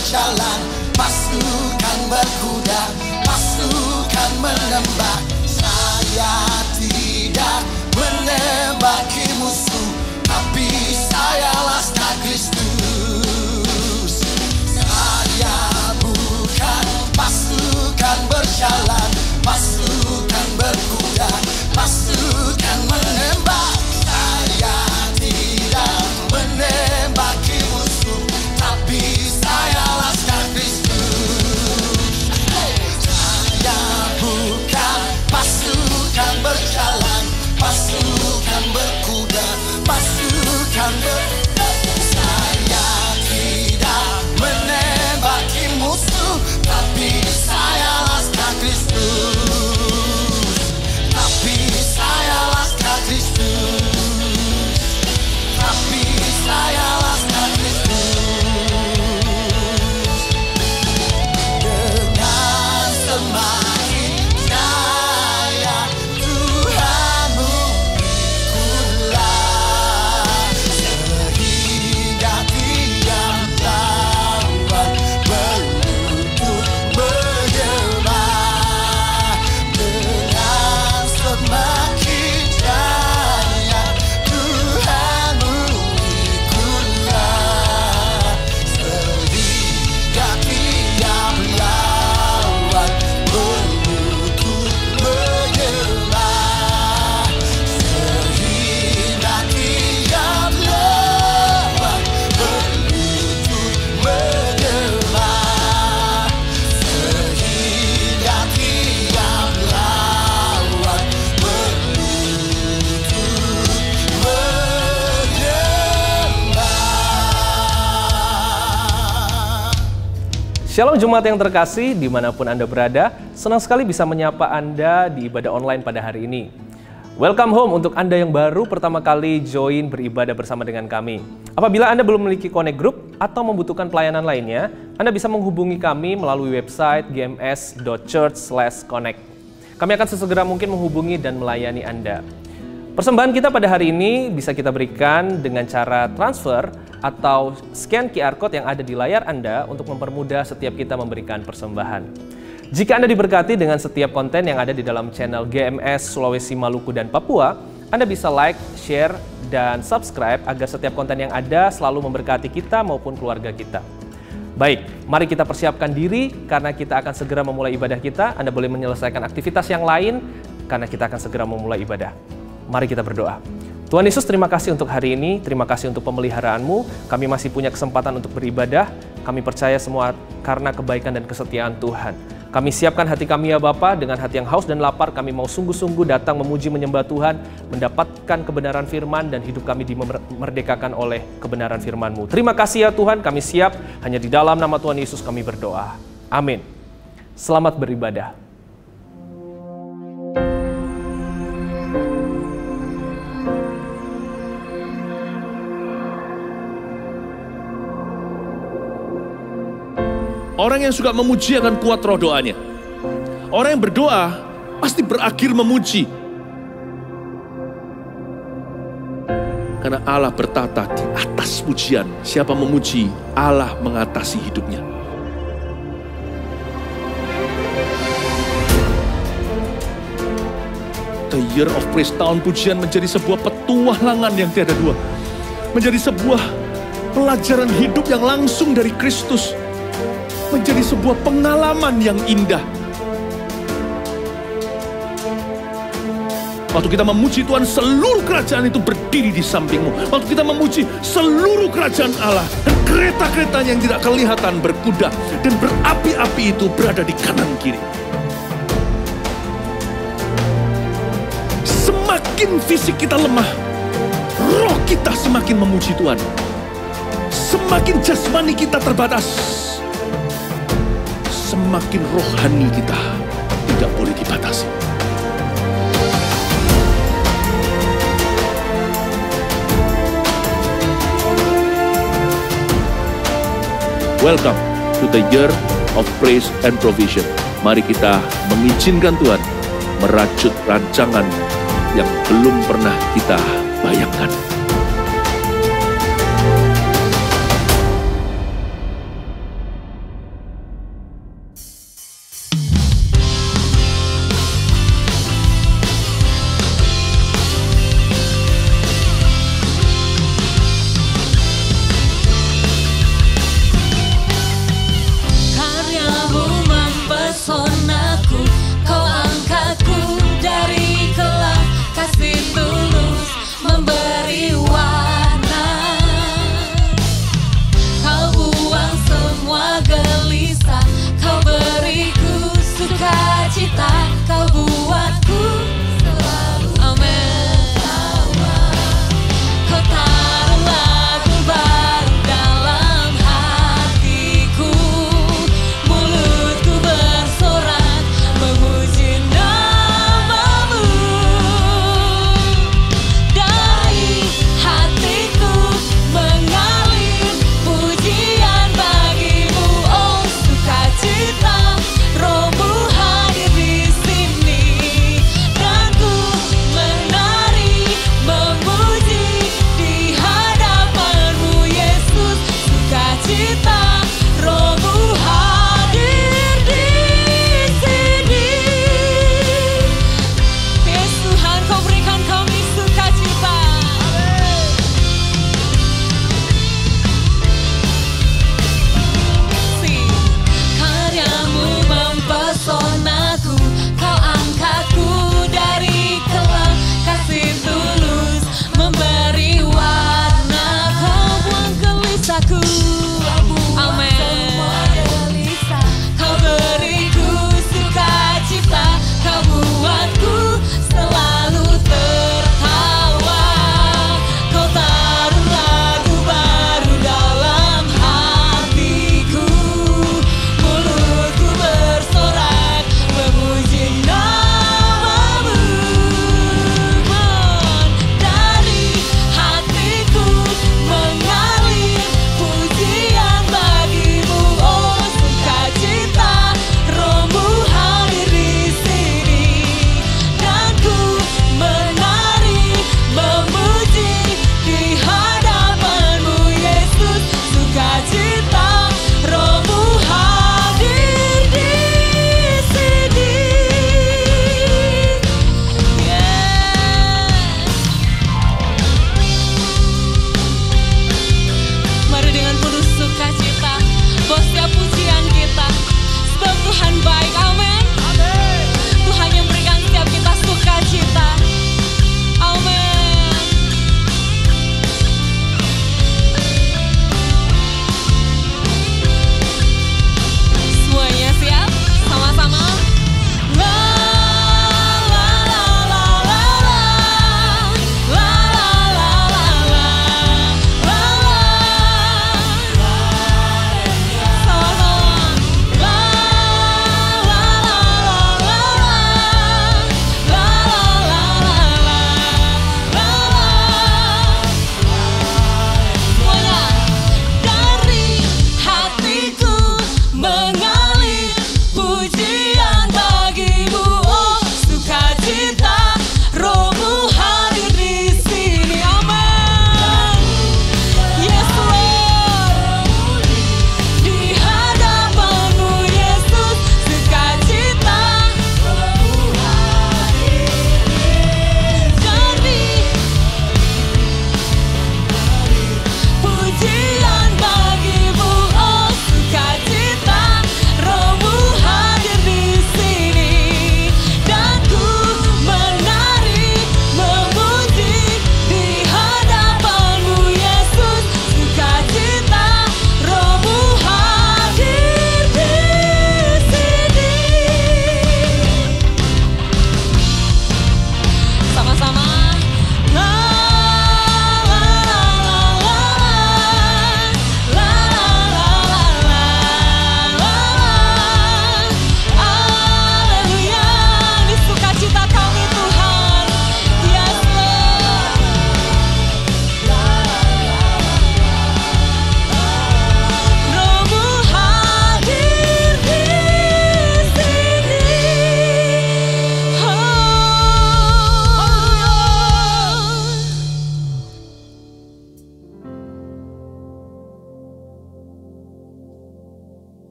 berjalan, pasukan berkuda, pasukan menembak. Saya tidak menembaki musuh, tapi saya laskar Kristus. Saya bukan pasukan berjalan, pasukan berkuda, pasukan menembak. Saya tidak menembaki musuh, tapi saya laskar Kristus. Saya bukan pasukan berjalan, pasukan berkuda, pasukan saya tidak menembaki musuh, tapi saya laskar Kristus. Tapi saya laskar Kristus. Tapi saya laskar Kristus. Dengan semakin jaya Tuhanmu ikutlah, sehingga tiap lawan berlutut menyembah. Dengan semakin jaya Tuhanmu ikutlah, sehingga tiap lawan berlutut menyembah. Sehingga tiap lawan berlutut menyembah. Sehingga tiap lawan berlutut menyembah. Shalom Jemaat yang terkasih, dimanapun Anda berada, senang sekali bisa menyapa Anda di ibadah online pada hari ini. Welcome home untuk Anda yang baru pertama kali join beribadah bersama dengan kami. Apabila Anda belum memiliki Connect Group atau membutuhkan pelayanan lainnya, Anda bisa menghubungi kami melalui website gms.church/connect. Kami akan sesegera mungkin menghubungi dan melayani Anda. Persembahan kita pada hari ini bisa kita berikan dengan cara transfer atau scan QR Code yang ada di layar Anda untuk mempermudah setiap kita memberikan persembahan. Jika Anda diberkati dengan setiap konten yang ada di dalam channel GMS Sulawesi, Maluku, dan Papua, Anda bisa like, share, dan subscribe agar setiap konten yang ada selalu memberkati kita maupun keluarga kita. Baik, mari kita persiapkan diri karena kita akan segera memulai ibadah kita. Anda boleh menyelesaikan aktivitas yang lain karena kita akan segera memulai ibadah. Mari kita berdoa. Tuhan Yesus, terima kasih untuk hari ini, terima kasih untuk pemeliharaanmu. Kami masih punya kesempatan untuk beribadah. Kami percaya semua karena kebaikan dan kesetiaan Tuhan. Kami siapkan hati kami ya Bapa, dengan hati yang haus dan lapar, kami mau sungguh-sungguh datang memuji menyembah Tuhan, mendapatkan kebenaran firman dan hidup kami dimerdekakan oleh kebenaran firman-Mu. Terima kasih ya Tuhan, kami siap, hanya di dalam nama Tuhan Yesus kami berdoa. Amin. Selamat beribadah. Orang yang suka memuji akan kuat roh doanya. Orang yang berdoa pasti berakhir memuji. Karena Allah bertata di atas pujian. Siapa memuji, Allah mengatasi hidupnya. The Year of Praise, tahun pujian, menjadi sebuah petualangan yang tiada dua. Menjadi sebuah pelajaran hidup yang langsung dari Kristus. Menjadi sebuah pengalaman yang indah. Waktu kita memuji Tuhan, seluruh kerajaan itu berdiri di sampingmu. Waktu kita memuji, seluruh kerajaan Allah dan kereta-kereta yang tidak kelihatan berkuda dan berapi-api itu berada di kanan kiri. Semakin fisik kita lemah, roh kita semakin memuji Tuhan. Semakin jasmani kita terbatas, semakin rohani kita tidak boleh dibatasi. Welcome to the Year of Praise and Provision. Mari kita mengizinkan Tuhan merajut rancangan yang belum pernah kita bayangkan.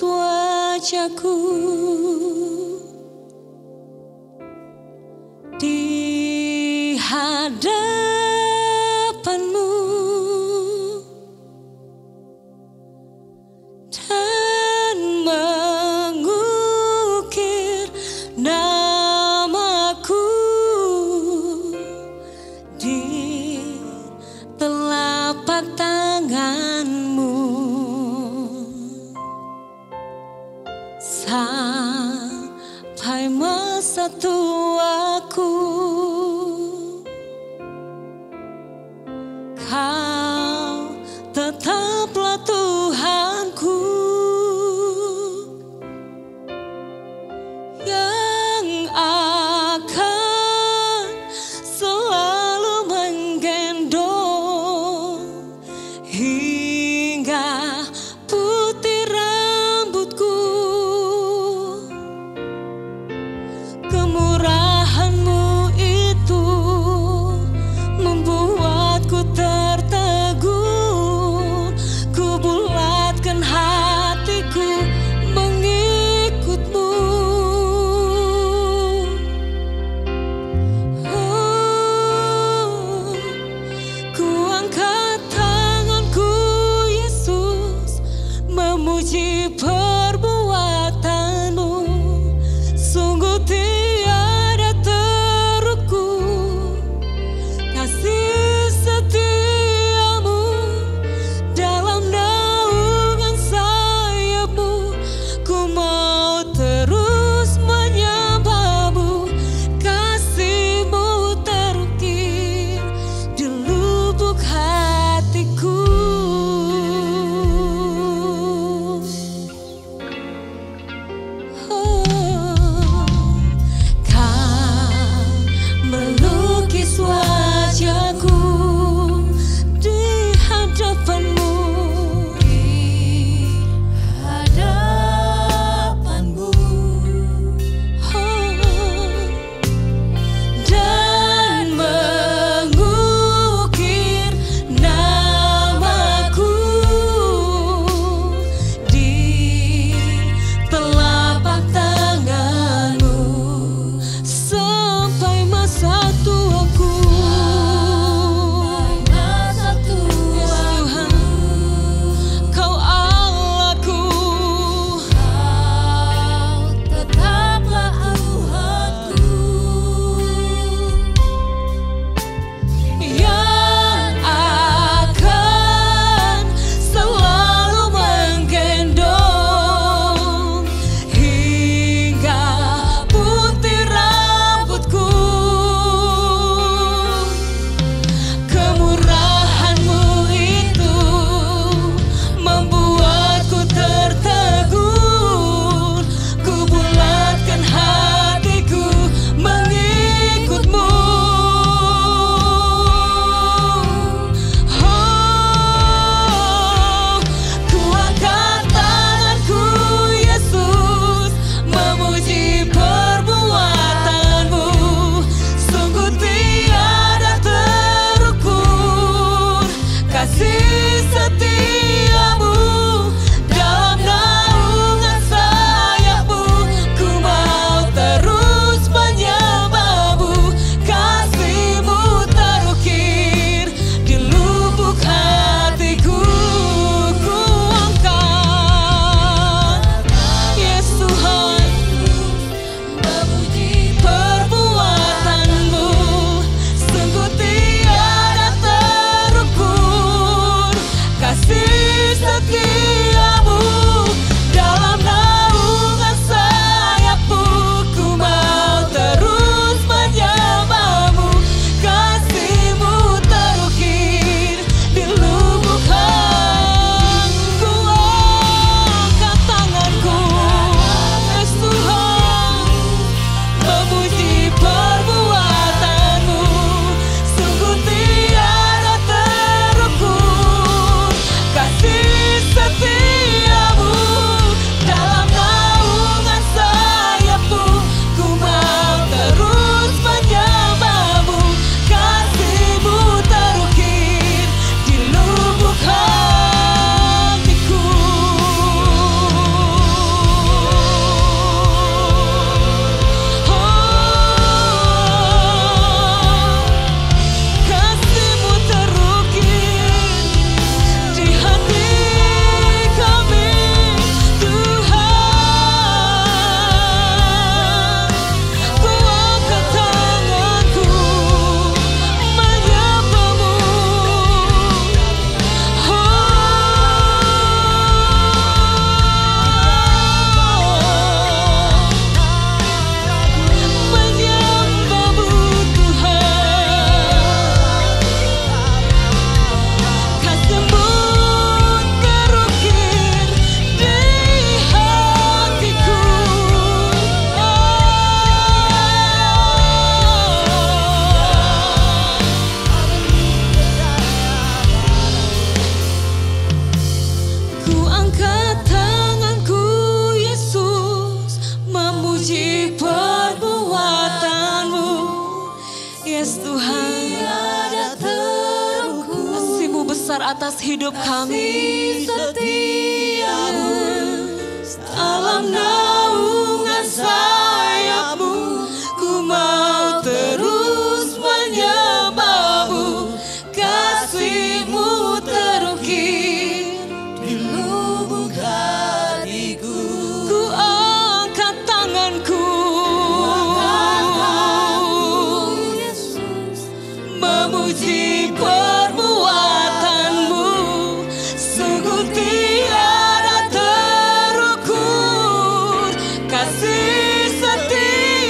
wajahku di hadapanmu dan mengukir namaku di telapak tanganmu sampai masa tuaku. Kau tetaplah Tuhanku yang akan selalu menggendong hingga putih rambutku. Kemurahan-Mu itu membuatku tertarik besar atas hidup kami. Setiamu Dalam naungan sayap-Mu, ku mau terus menyembah-Mu. Kasih-Mu terukir di lubuk hatiku. ku angkat tanganku, Yesus, memuji perbuatan-Mu. Sungguh tiada terukur kasih setia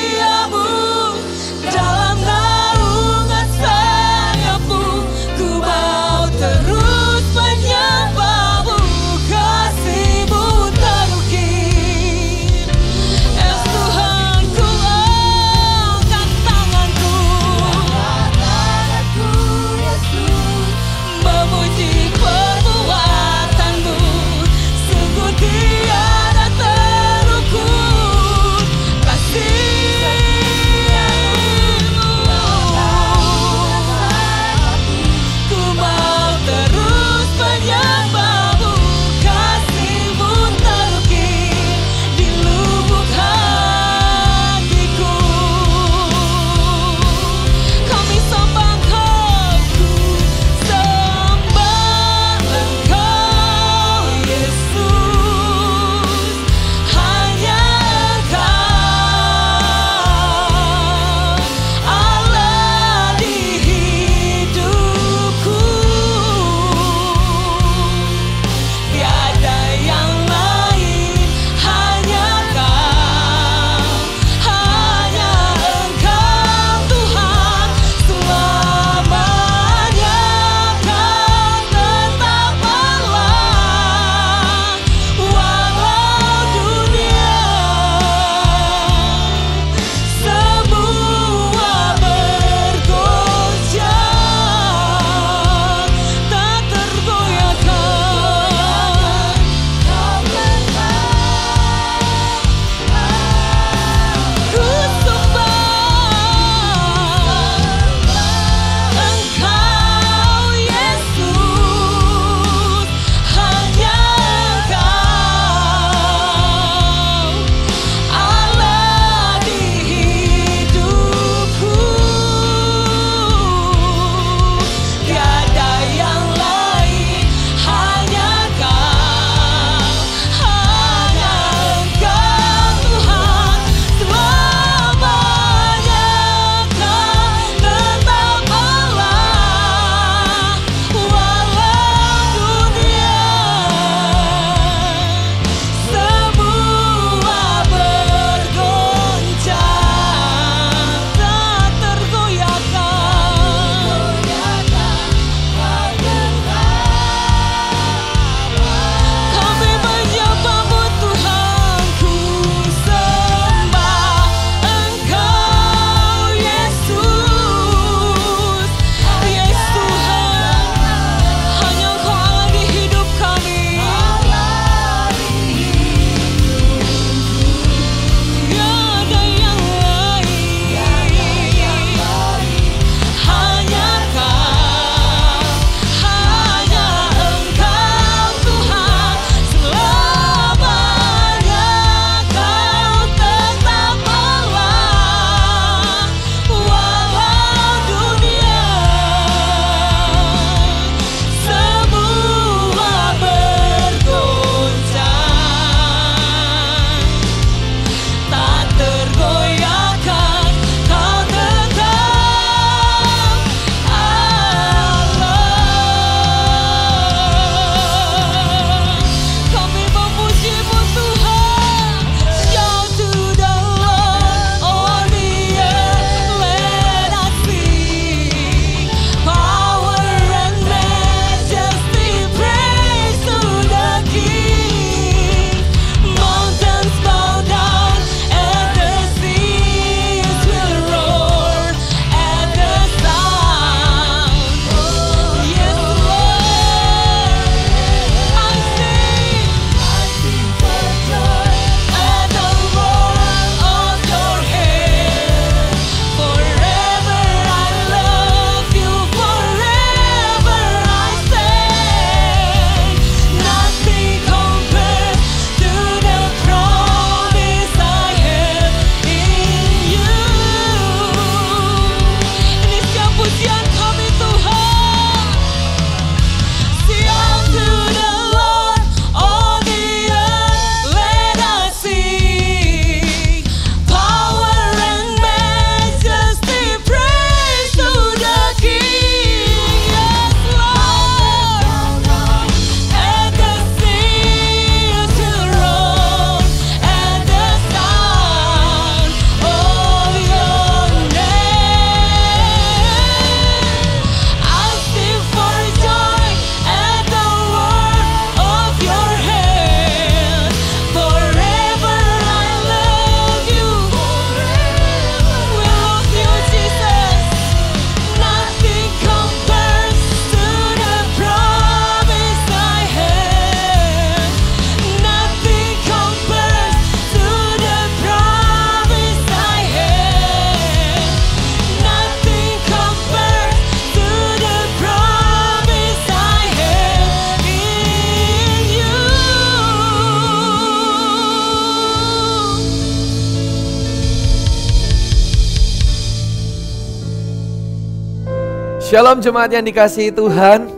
Shalom jemaat yang dikasihi Tuhan.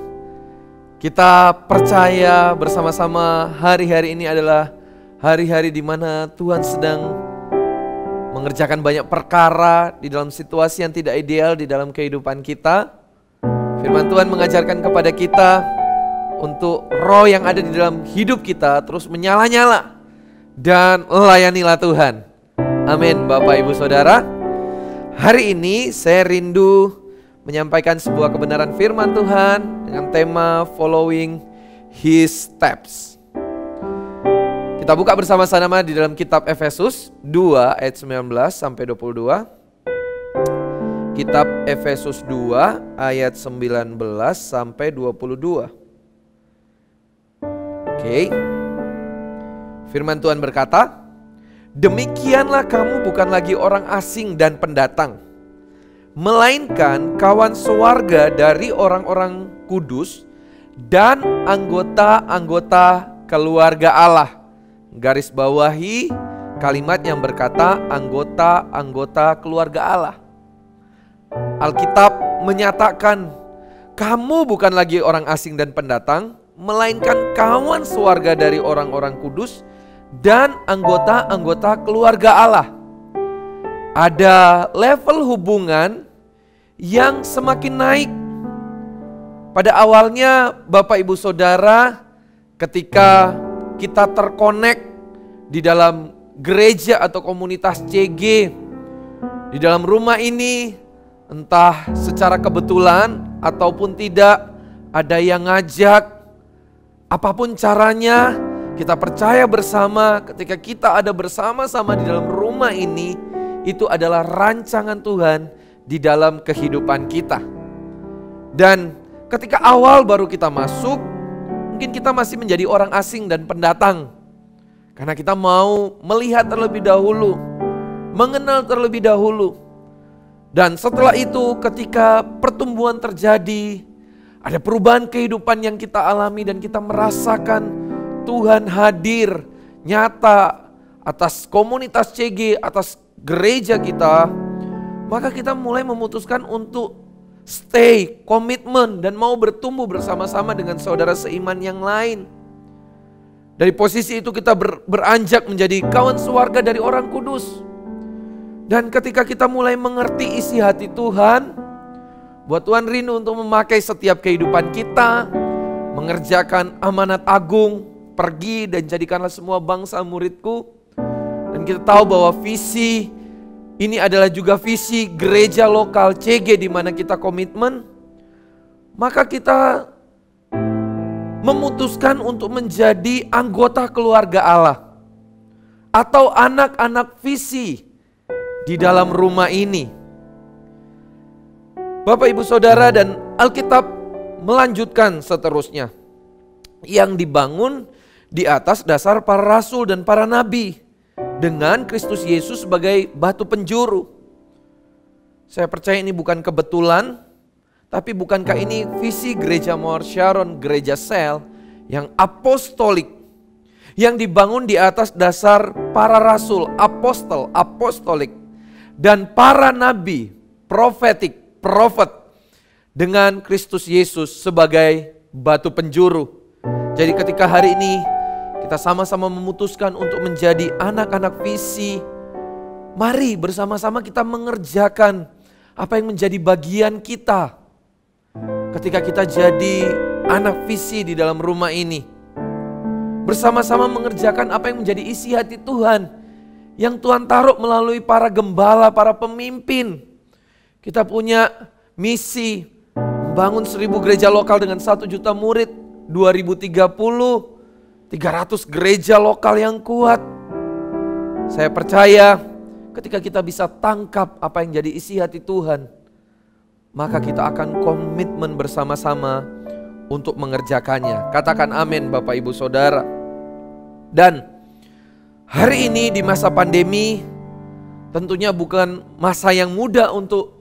Kita percaya bersama-sama hari-hari ini adalah hari-hari di mana Tuhan sedang mengerjakan banyak perkara di dalam situasi yang tidak ideal di dalam kehidupan kita. Firman Tuhan mengajarkan kepada kita untuk roh yang ada di dalam hidup kita terus menyala-nyala dan layanilah Tuhan. Amin Bapak Ibu Saudara. Hari ini saya rindu menyampaikan sebuah kebenaran firman Tuhan dengan tema Following His Steps. Kita buka bersama-sama di dalam kitab Efesus 2 ayat 19 sampai 22. Kitab Efesus 2 ayat 19 sampai 22. Oke. Firman Tuhan berkata, "Demikianlah kamu bukan lagi orang asing dan pendatang, melainkan kawan sewarga dari orang-orang kudus dan anggota-anggota keluarga Allah." Garis bawahi kalimat yang berkata anggota-anggota keluarga Allah. Alkitab menyatakan kamu bukan lagi orang asing dan pendatang, melainkan kawan sewarga dari orang-orang kudus dan anggota-anggota keluarga Allah. Ada level hubungan yang semakin naik. Pada awalnya Bapak Ibu Saudara, ketika kita terkonek di dalam gereja atau komunitas CG, di dalam rumah ini, entah secara kebetulan ataupun tidak, ada yang ngajak, apapun caranya, kita percaya bersama ketika kita ada bersama-sama di dalam rumah ini, itu adalah rancangan Tuhan di dalam kehidupan kita. Dan ketika awal baru kita masuk, mungkin kita masih menjadi orang asing dan pendatang. Karena kita mau melihat terlebih dahulu, mengenal terlebih dahulu. Dan setelah itu ketika pertumbuhan terjadi, ada perubahan kehidupan yang kita alami dan kita merasakan Tuhan hadir nyata atas komunitas CG, atas gereja kita, maka kita mulai memutuskan untuk stay, komitmen, dan mau bertumbuh bersama-sama dengan saudara seiman yang lain. Dari posisi itu kita beranjak menjadi kawan sewarga dari orang kudus. Dan ketika kita mulai mengerti isi hati Tuhan, buat Tuhan rindu untuk memakai setiap kehidupan kita, mengerjakan amanat agung, pergi dan jadikanlah semua bangsa muridku. Dan kita tahu bahwa visi ini adalah juga visi gereja lokal CG di mana kita komitmen. Maka kita memutuskan untuk menjadi anggota keluarga Allah atau anak-anak visi di dalam rumah ini. Bapak Ibu Saudara, dan Alkitab melanjutkan seterusnya, yang dibangun di atas dasar para rasul dan para nabi, dengan Kristus Yesus sebagai batu penjuru. Saya percaya ini bukan kebetulan, tapi bukankah ini visi gereja Mawar Sharon, gereja sel yang apostolik, yang dibangun di atas dasar para rasul, apostolik, dan para nabi, prophet, dengan Kristus Yesus sebagai batu penjuru. Jadi ketika hari ini kita sama-sama memutuskan untuk menjadi anak-anak visi, mari bersama-sama kita mengerjakan apa yang menjadi bagian kita ketika kita jadi anak visi di dalam rumah ini. Bersama-sama mengerjakan apa yang menjadi isi hati Tuhan, yang Tuhan taruh melalui para gembala, para pemimpin. Kita punya misi membangun 1000 gereja lokal dengan 1 juta murid, 2030 300 gereja lokal yang kuat. Saya percaya ketika kita bisa tangkap apa yang jadi isi hati Tuhan, maka kita akan komitmen bersama-sama untuk mengerjakannya. Katakan amin Bapak Ibu Saudara. Dan hari ini di masa pandemi, tentunya bukan masa yang mudah untuk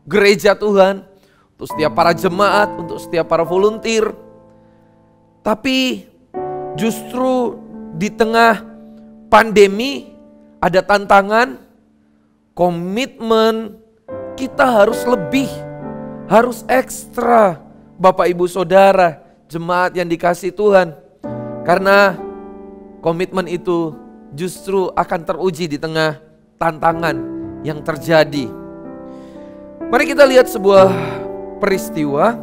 gereja Tuhan, untuk setiap para jemaat, untuk setiap para volunteer. Tapi justru di tengah pandemi ada tantangan, komitmen kita harus lebih harus ekstra, Bapak Ibu Saudara, jemaat yang dikasihi Tuhan. Karena komitmen itu justru akan teruji di tengah tantangan yang terjadi. Mari kita lihat sebuah peristiwa.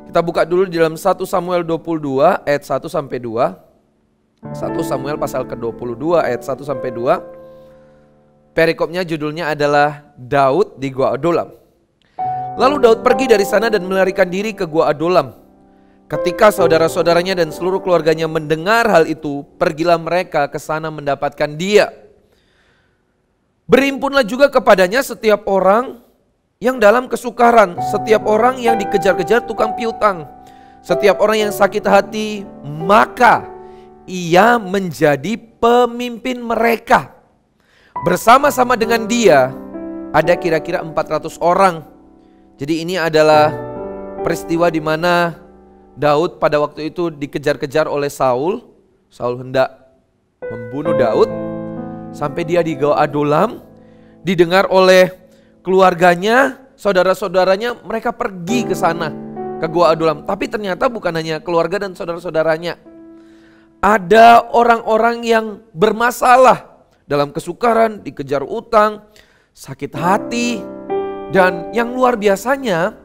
Kita buka dulu di dalam 1 Samuel 22 ayat 1 sampai 2. 1 Samuel pasal ke-22 ayat 1 sampai 2. Perikopnya judulnya adalah Daud di Gua Adulam. Lalu Daud pergi dari sana dan melarikan diri ke Gua Adulam. Ketika saudara-saudaranya dan seluruh keluarganya mendengar hal itu, pergilah mereka ke sana mendapatkan dia. Berhimpunlah juga kepadanya setiap orang yang dalam kesukaran, setiap orang yang dikejar-kejar tukang piutang, setiap orang yang sakit hati, maka ia menjadi pemimpin mereka. Bersama-sama dengan dia ada kira-kira 400 orang. Jadi ini adalah peristiwa di mana Daud pada waktu itu dikejar-kejar oleh Saul. Saul hendak membunuh Daud sampai dia di Gua Adulam. Didengar oleh keluarganya, saudara-saudaranya, mereka pergi ke sana, ke Gua Adulam. Tapi ternyata bukan hanya keluarga dan saudara-saudaranya. Ada orang-orang yang bermasalah dalam kesukaran, dikejar utang, sakit hati. Dan yang luar biasanya,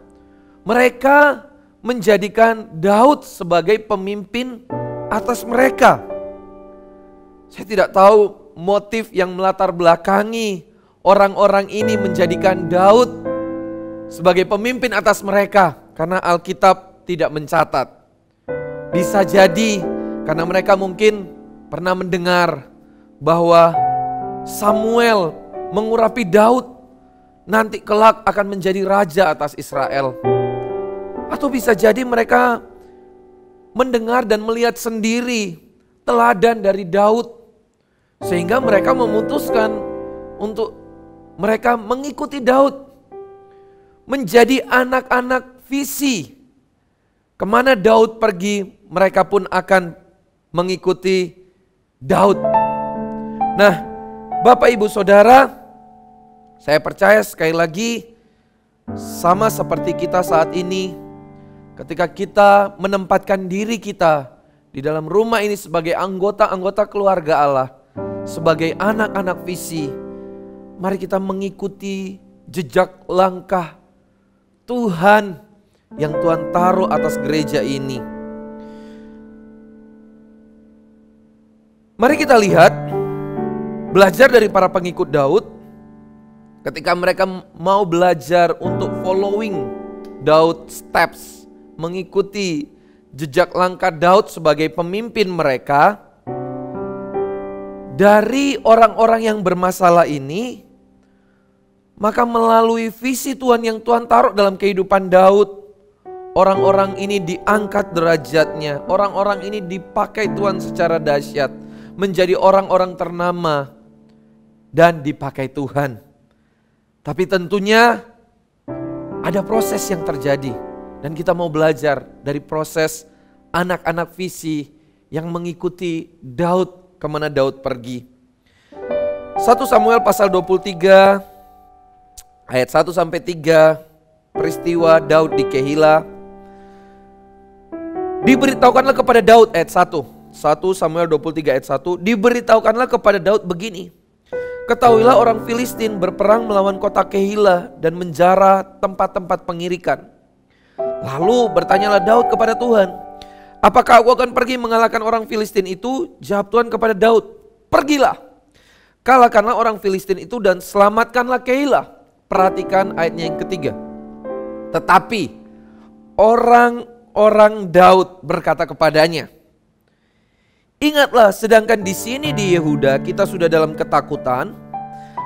mereka menjadikan Daud sebagai pemimpin atas mereka. Saya tidak tahu motif yang melatar belakangi orang-orang ini menjadikan Daud sebagai pemimpin atas mereka, karena Alkitab tidak mencatat. Bisa jadi karena mereka mungkin pernah mendengar bahwa Samuel mengurapi Daud nanti kelak akan menjadi raja atas Israel. Atau bisa jadi mereka mendengar dan melihat sendiri teladan dari Daud, sehingga mereka memutuskan untuk mereka mengikuti Daud, menjadi anak-anak visi. Kemana Daud pergi, mereka pun akan mengikuti Daud. Nah, Bapak Ibu Saudara, saya percaya sekali lagi, sama seperti kita saat ini, ketika kita menempatkan diri kita di dalam rumah ini sebagai anggota-anggota keluarga Allah, sebagai anak-anak visi, mari kita mengikuti jejak langkah Tuhan yang Tuhan taruh atas gereja ini. Mari kita lihat, belajar dari para pengikut Daud. Ketika mereka mau belajar untuk following Daud steps, mengikuti jejak langkah Daud sebagai pemimpin mereka, dari orang-orang yang bermasalah ini, maka melalui visi Tuhan yang Tuhan taruh dalam kehidupan Daud, orang-orang ini diangkat derajatnya, orang-orang ini dipakai Tuhan secara dahsyat, menjadi orang-orang ternama dan dipakai Tuhan. Tapi tentunya ada proses yang terjadi, dan kita mau belajar dari proses anak-anak visi yang mengikuti Daud kemana Daud pergi. 1 Samuel pasal 23 ayat 1 sampai 3, peristiwa Daud di Kehila. Diberitahukanlah kepada Daud, ayat 1 Samuel 23 ayat 1, diberitahukanlah kepada Daud begini: ketahuilah orang Filistin berperang melawan kota Kehila dan menjara tempat-tempat pengirikan. Lalu bertanyalah Daud kepada Tuhan, apakah aku akan pergi mengalahkan orang Filistin itu? Jawab Tuhan kepada Daud, pergilah, kalahkanlah orang Filistin itu dan selamatkanlah Kehila. Perhatikan ayatnya yang ketiga. Tetapi orang-orang Daud berkata kepadanya, ingatlah, sedangkan di sini di Yehuda kita sudah dalam ketakutan,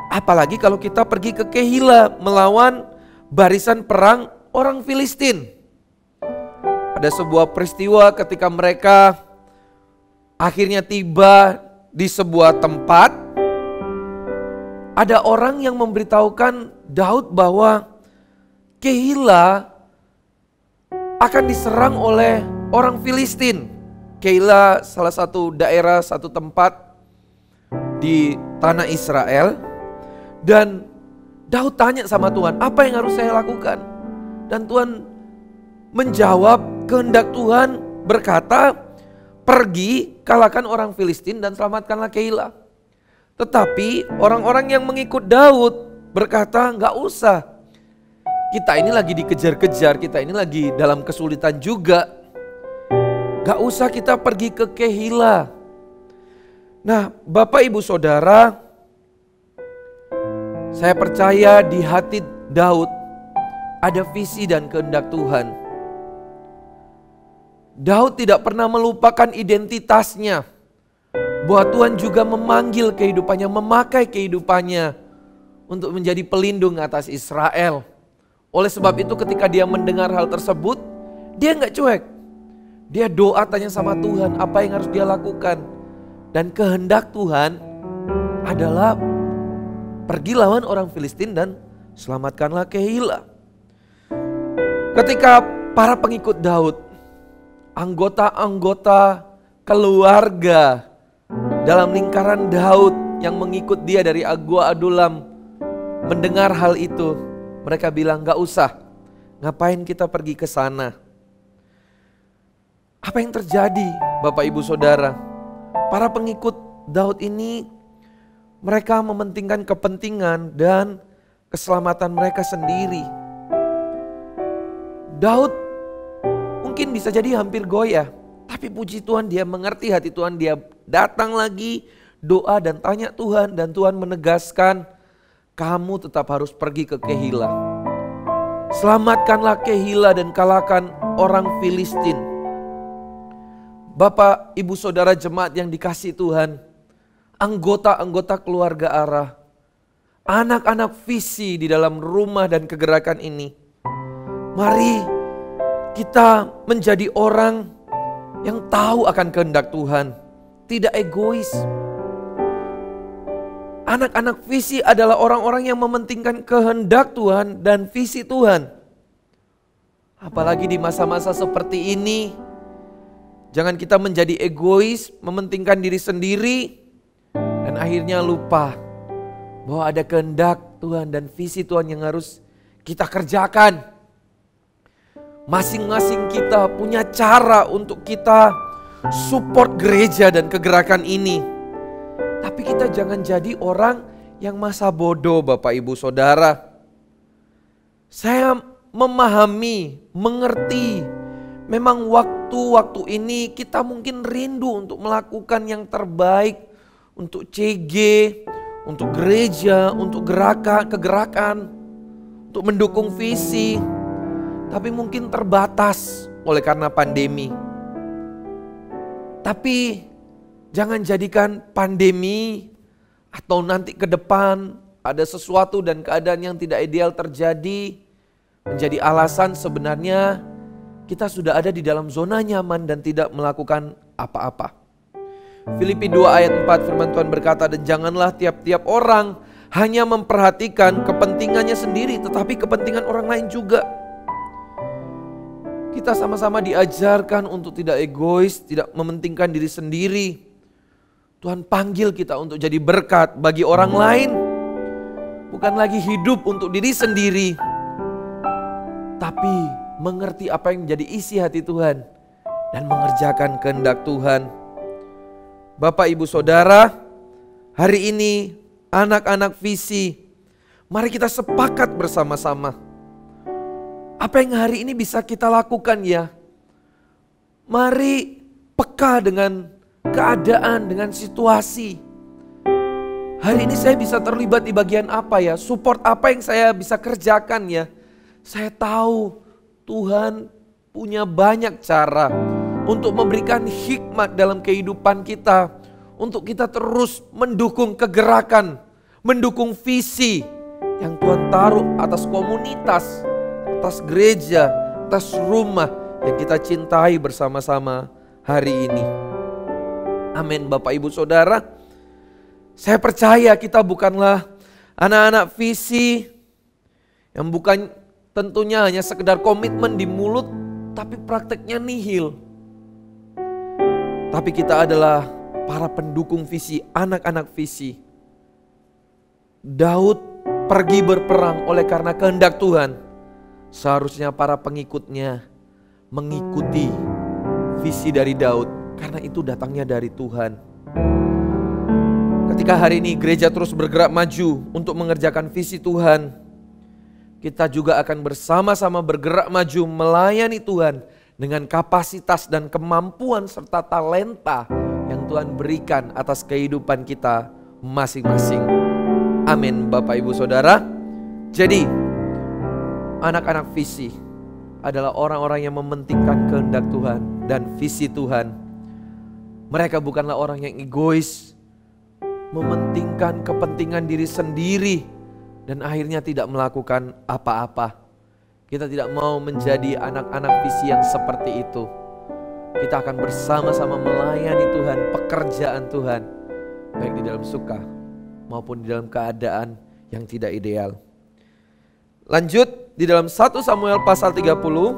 apalagi kalau kita pergi ke Kehila melawan barisan perang orang Filistin. Ada sebuah peristiwa ketika mereka akhirnya tiba di sebuah tempat, ada orang yang memberitahukan Daud bahwa Kehila akan diserang oleh orang Filistin. Kehila salah satu daerah, satu tempat di tanah Israel. Dan Daud tanya sama Tuhan, apa yang harus saya lakukan? Dan Tuhan menjawab kehendak Tuhan berkata, pergi kalahkan orang Filistin dan selamatkanlah Keila. Tetapi orang-orang yang mengikut Daud berkata, nggak usah. Kita ini lagi dikejar-kejar, kita ini lagi dalam kesulitan juga. Nggak usah kita pergi ke Keila. Nah, Bapak Ibu Saudara, saya percaya di hati Daud ada visi dan kehendak Tuhan. Daud tidak pernah melupakan identitasnya, bahwa Tuhan juga memanggil kehidupannya, memakai kehidupannya untuk menjadi pelindung atas Israel. Oleh sebab itu ketika dia mendengar hal tersebut, dia nggak cuek. Dia doa tanya sama Tuhan apa yang harus dia lakukan. Dan kehendak Tuhan adalah pergi lawan orang Filistin dan selamatkanlah Keila. Ketika para pengikut Daud, anggota-anggota keluarga dalam lingkaran Daud yang mengikut dia dari Gua Adulam mendengar hal itu, mereka bilang gak usah, ngapain kita pergi ke sana. Apa yang terjadi Bapak Ibu Saudara? Para pengikut Daud ini mereka mementingkan kepentingan dan keselamatan mereka sendiri. Daud mungkin bisa jadi hampir goyah, tapi puji Tuhan dia mengerti hati Tuhan, dia datang lagi doa dan tanya Tuhan, dan Tuhan menegaskan, kamu tetap harus pergi ke Keila. Selamatkanlah Keila dan kalahkan orang Filistin. Bapak, Ibu, Saudara jemaat yang dikasihi Tuhan, anggota-anggota keluarga Arah, anak-anak visi di dalam rumah dan kegerakan ini, mari kita menjadi orang yang tahu akan kehendak Tuhan, tidak egois. Anak-anak visi adalah orang-orang yang mementingkan kehendak Tuhan dan visi Tuhan. Apalagi di masa-masa seperti ini, jangan kita menjadi egois, mementingkan diri sendiri, dan akhirnya lupa bahwa ada kehendak Tuhan dan visi Tuhan yang harus kita kerjakan. Masing-masing kita punya cara untuk kita support gereja dan kegerakan ini. Tapi kita jangan jadi orang yang masa bodoh Bapak Ibu Saudara. Saya memahami, mengerti. Memang waktu-waktu ini kita mungkin rindu untuk melakukan yang terbaik untuk CG, untuk gereja, untuk kegerakan, untuk mendukung visi. Tapi mungkin terbatas oleh karena pandemi. Tapi jangan jadikan pandemi atau nanti ke depan ada sesuatu dan keadaan yang tidak ideal terjadi menjadi alasan sebenarnya kita sudah ada di dalam zona nyaman dan tidak melakukan apa-apa. Filipi 2 ayat 4 firman Tuhan berkata, dan janganlah tiap-tiap orang hanya memperhatikan kepentingannya sendiri, tetapi kepentingan orang lain juga. Kita sama-sama diajarkan untuk tidak egois, tidak mementingkan diri sendiri. Tuhan panggil kita untuk jadi berkat bagi orang lain. Bukan lagi hidup untuk diri sendiri, tapi mengerti apa yang menjadi isi hati Tuhan dan mengerjakan kehendak Tuhan. Bapak, Ibu, Saudara, hari ini anak-anak visi, mari kita sepakat bersama-sama. Apa yang hari ini bisa kita lakukan ya? Mari peka dengan keadaan, dengan situasi. Hari ini saya bisa terlibat di bagian apa ya? Support apa yang saya bisa kerjakan ya? Saya tahu Tuhan punya banyak cara untuk memberikan hikmat dalam kehidupan kita. Untuk kita terus mendukung kegerakan, mendukung visi yang Tuhan taruh atas komunitas, atas gereja, atas rumah yang kita cintai bersama-sama hari ini. Amin Bapak Ibu Saudara. Saya percaya kita bukanlah anak-anak visi yang bukan tentunya hanya sekedar komitmen di mulut tapi prakteknya nihil. Tapi kita adalah para pendukung visi, anak-anak visi. Daud pergi berperang oleh karena kehendak Tuhan. Seharusnya para pengikutnya mengikuti visi dari Daud, karena itu datangnya dari Tuhan. Ketika hari ini gereja terus bergerak maju untuk mengerjakan visi Tuhan, kita juga akan bersama-sama bergerak maju melayani Tuhan dengan kapasitas dan kemampuan serta talenta yang Tuhan berikan atas kehidupan kita masing-masing. Amin, Bapak Ibu Saudara. Jadi anak-anak visi adalah orang-orang yang mementingkan kehendak Tuhan dan visi Tuhan. Mereka bukanlah orang yang egois, mementingkan kepentingan diri sendiri, dan akhirnya tidak melakukan apa-apa. Kita tidak mau menjadi anak-anak visi yang seperti itu. Kita akan bersama-sama melayani Tuhan, pekerjaan Tuhan, baik di dalam suka maupun di dalam keadaan yang tidak ideal. Lanjut di dalam 1 Samuel pasal 30,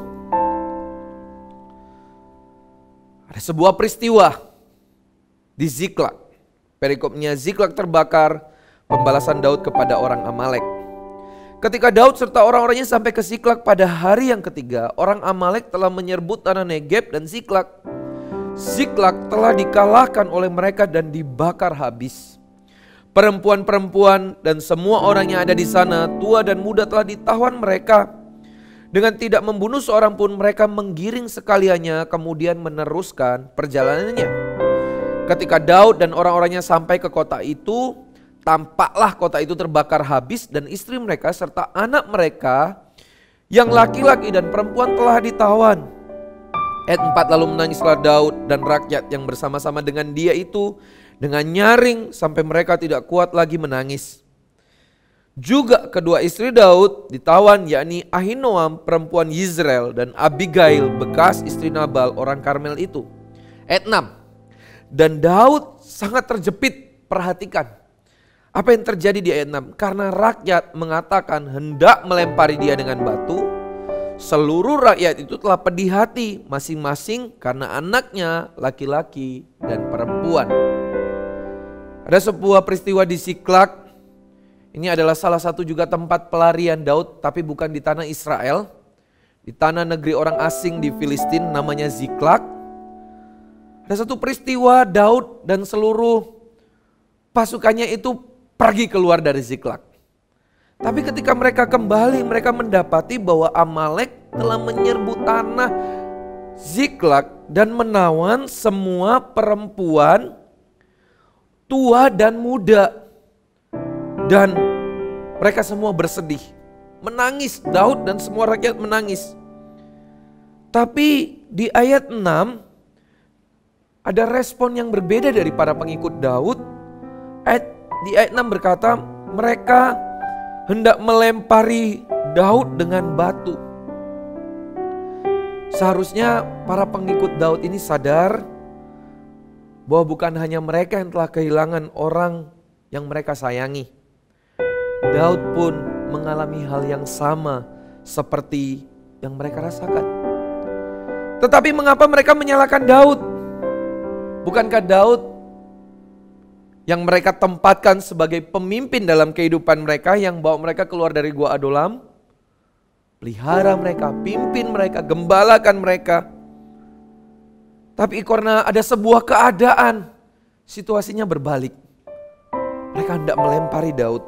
ada sebuah peristiwa di Ziklag. Perikopnya, Ziklag terbakar, pembalasan Daud kepada orang Amalek. Ketika Daud serta orang-orangnya sampai ke Ziklag pada hari yang ketiga, orang Amalek telah menyerbu tanah Negeb dan Ziklag. Ziklag telah dikalahkan oleh mereka dan dibakar habis. Perempuan-perempuan dan semua orang yang ada di sana, tua dan muda, telah ditawan mereka. Dengan tidak membunuh seorang pun, mereka menggiring sekaliannya, kemudian meneruskan perjalanannya. Ketika Daud dan orang-orangnya sampai ke kota itu, tampaklah kota itu terbakar habis dan istri mereka serta anak mereka yang laki-laki dan perempuan telah ditawan. Ayat 4, lalu menangislah Daud dan rakyat yang bersama-sama dengan dia itu dengan nyaring sampai mereka tidak kuat lagi menangis. Juga kedua istri Daud ditawan, yakni Ahinoam perempuan Yizreel dan Abigail bekas istri Nabal orang Karmel itu. Ayat 6, dan Daud sangat terjepit. Perhatikan apa yang terjadi di ayat 6. Karena rakyat mengatakan hendak melempari dia dengan batu, seluruh rakyat itu telah pedih hati masing-masing karena anaknya laki-laki dan perempuan. Ada sebuah peristiwa di Ziklag. Ini adalah salah satu juga tempat pelarian Daud, tapi bukan di tanah Israel. Di tanah negeri orang asing di Filistin, namanya Ziklag. Ada satu peristiwa, Daud dan seluruh pasukannya itu pergi keluar dari Ziklag. Tapi ketika mereka kembali, mereka mendapati bahwa Amalek telah menyerbu tanah Ziklag dan menawan semua perempuan tua dan muda. Dan mereka semua bersedih, menangis. Daud dan semua rakyat menangis. Tapi di ayat 6 ada respon yang berbeda dari para pengikut Daud. Di ayat 6 berkata, mereka hendak melempari Daud dengan batu. Seharusnya para pengikut Daud ini sadar bahwa bukan hanya mereka yang telah kehilangan orang yang mereka sayangi. Daud pun mengalami hal yang sama seperti yang mereka rasakan. Tetapi mengapa mereka menyalahkan Daud? Bukankah Daud yang mereka tempatkan sebagai pemimpin dalam kehidupan mereka, yang bawa mereka keluar dari gua Adulam, pelihara mereka, pimpin mereka, gembalakan mereka. Tapi karena ada sebuah keadaan, situasinya berbalik. Mereka hendak melempari Daud.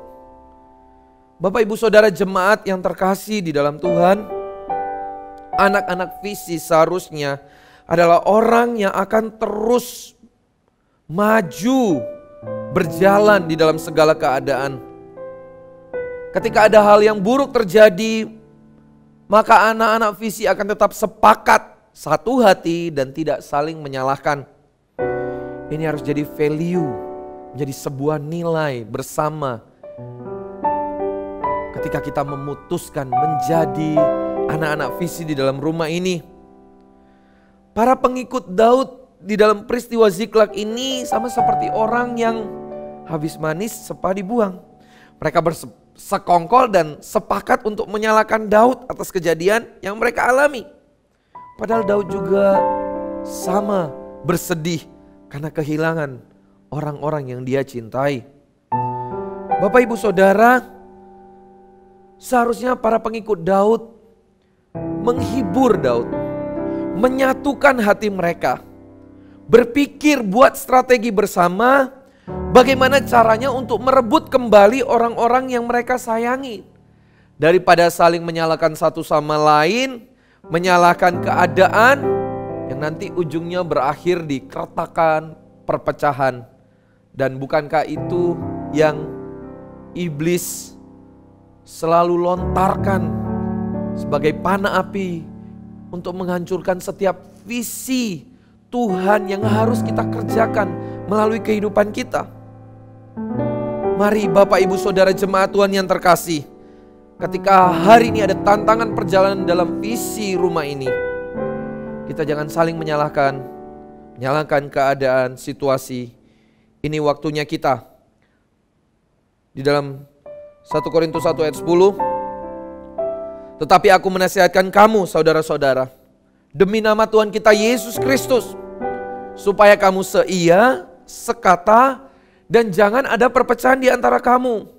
Bapak Ibu Saudara jemaat yang terkasih di dalam Tuhan, anak-anak visi seharusnya adalah orang yang akan terus maju, berjalan di dalam segala keadaan. Ketika ada hal yang buruk terjadi, maka anak-anak visi akan tetap sepakat, satu hati, dan tidak saling menyalahkan. Ini harus jadi value, menjadi sebuah nilai bersama. Ketika kita memutuskan menjadi anak-anak visi di dalam rumah ini. Para pengikut Daud di dalam peristiwa Ziklag ini sama seperti orang yang habis manis sepah dibuang. Mereka bersekongkol dan sepakat untuk menyalahkan Daud atas kejadian yang mereka alami. Padahal Daud juga sama bersedih karena kehilangan orang-orang yang dia cintai. Bapak Ibu Saudara, seharusnya para pengikut Daud menghibur Daud, menyatukan hati mereka, berpikir buat strategi bersama bagaimana caranya untuk merebut kembali orang-orang yang mereka sayangi. Daripada saling menyalahkan satu sama lain, menyalahkan keadaan yang nanti ujungnya berakhir di keretakan, perpecahan. Dan bukankah itu yang iblis selalu lontarkan sebagai panah api untuk menghancurkan setiap visi Tuhan yang harus kita kerjakan melalui kehidupan kita. Mari Bapak Ibu Saudara jemaat Tuhan yang terkasih, ketika hari ini ada tantangan perjalanan dalam visi rumah ini, kita jangan saling menyalahkan keadaan, situasi. Ini waktunya kita. Di dalam 1 Korintus 1 ayat 10, tetapi aku menasihatkan kamu saudara-saudara, demi nama Tuhan kita Yesus Kristus, supaya kamu seia, sekata, dan jangan ada perpecahan di antara kamu.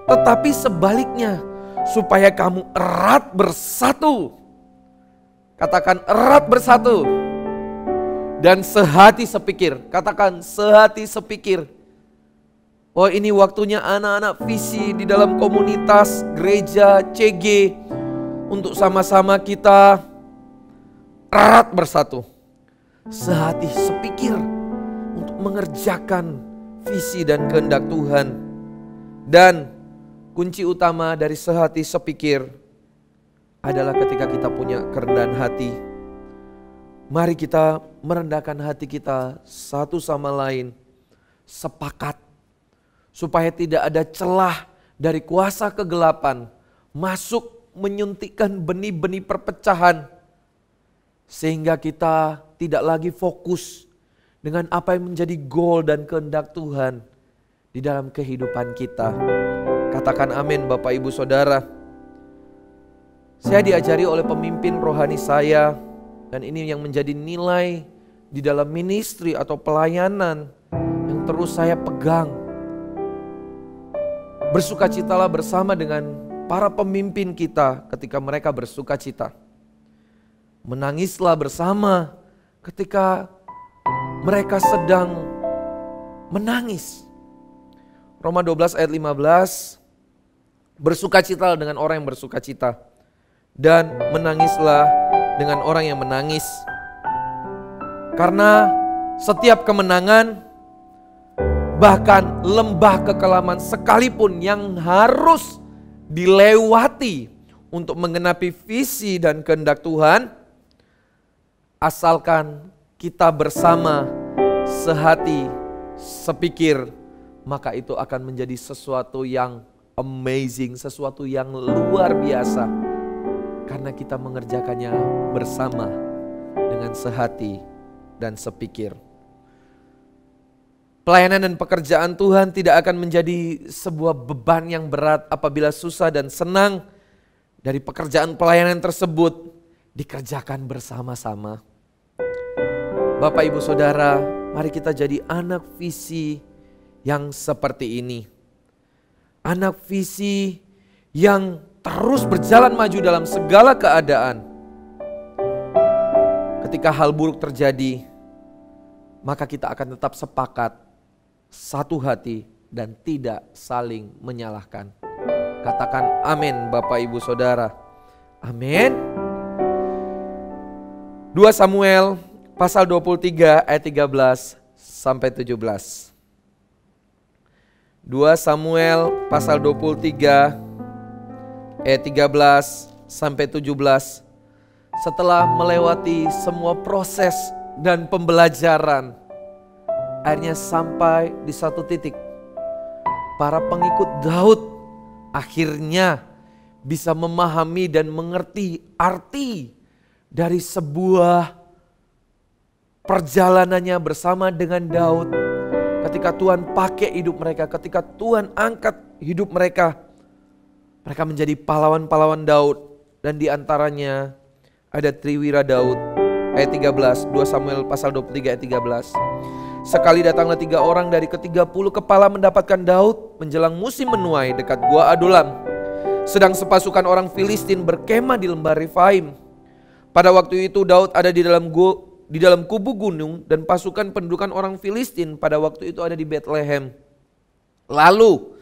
Tetapi sebaliknya, supaya kamu erat bersatu. Katakan erat bersatu. Dan sehati sepikir. Katakan sehati sepikir. Oh, ini waktunya anak-anak visi di dalam komunitas, gereja, CG, untuk sama-sama kita erat bersatu, sehati sepikir untuk mengerjakan visi dan kehendak Tuhan. Dan kunci utama dari sehati sepikir adalah ketika kita punya kerendahan hati. Mari kita merendahkan hati kita satu sama lain, sepakat supaya tidak ada celah dari kuasa kegelapan masuk menyuntikkan benih-benih perpecahan, sehingga kita tidak lagi fokus dengan apa yang menjadi goal dan kehendak Tuhan di dalam kehidupan kita. Katakan amin Bapak Ibu Saudara. Saya diajari oleh pemimpin rohani saya, dan ini yang menjadi nilai di dalam ministry atau pelayanan yang terus saya pegang. Bersukacitalah bersama dengan para pemimpin kita ketika mereka bersukacita. Menangislah bersama ketika mereka sedang menangis. Roma 12 ayat 15, bersukacitalah dengan orang yang bersukacita, dan menangislah dengan orang yang menangis. Karena setiap kemenangan, bahkan lembah kekelaman sekalipun yang harus dilewati untuk menggenapi visi dan kehendak Tuhan, asalkan kita bersama sehati sepikir, maka itu akan menjadi sesuatu yang amazing, sesuatu yang luar biasa, karena kita mengerjakannya bersama dengan sehati dan sepikir. Pelayanan dan pekerjaan Tuhan tidak akan menjadi sebuah beban yang berat apabila susah dan senang dari pekerjaan pelayanan tersebut dikerjakan bersama-sama. Bapak Ibu Saudara, mari kita jadi anak visi yang seperti ini. Anak visi yang terus berjalan maju dalam segala keadaan. Ketika hal buruk terjadi, maka kita akan tetap sepakat, satu hati, dan tidak saling menyalahkan. Katakan amin Bapak Ibu Saudara. Amin. 2 Samuel pasal 23 ayat 13 sampai 17. 2 Samuel pasal 23 ayat 13 sampai 17. Setelah melewati semua proses dan pembelajaran, akhirnya sampai di satu titik. Para pengikut Daud akhirnya bisa memahami dan mengerti arti dari sebuah perjalanannya bersama dengan Daud. Ketika Tuhan pakai hidup mereka, ketika Tuhan angkat hidup mereka, mereka menjadi pahlawan-pahlawan Daud. Dan diantaranya ada Triwira Daud. Ayat 13, 2 Samuel pasal 23 ayat 13. Sekali datanglah 3 orang dari ke-30 kepala mendapatkan Daud menjelang musim menuai dekat gua Adulam. Sedang sepasukan orang Filistin berkemah di lembah Refaim. Pada waktu itu Daud ada di dalam kubu gunung dan pasukan pendudukan orang Filistin pada waktu itu ada di Betlehem. Lalu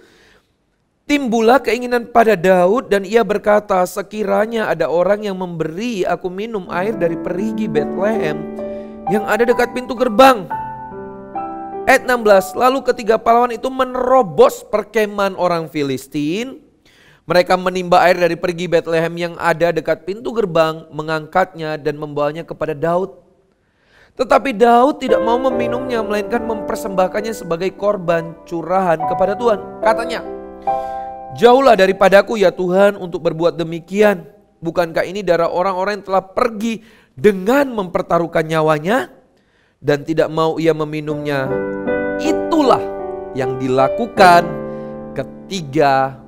timbullah keinginan pada Daud dan ia berkata, sekiranya ada orang yang memberi aku minum air dari perigi Betlehem yang ada dekat pintu gerbang. Ayat 16, lalu ketiga pahlawan itu menerobos perkemahan orang Filistin. Mereka menimba air dari perigi Betlehem yang ada dekat pintu gerbang, mengangkatnya dan membawanya kepada Daud. Tetapi Daud tidak mau meminumnya, melainkan mempersembahkannya sebagai korban curahan kepada Tuhan. Katanya, jauhlah daripadaku ya Tuhan untuk berbuat demikian. Bukankah ini darah orang-orang yang telah pergi dengan mempertaruhkan nyawanya? Dan tidak mau ia meminumnya. Itulah yang dilakukan ketiga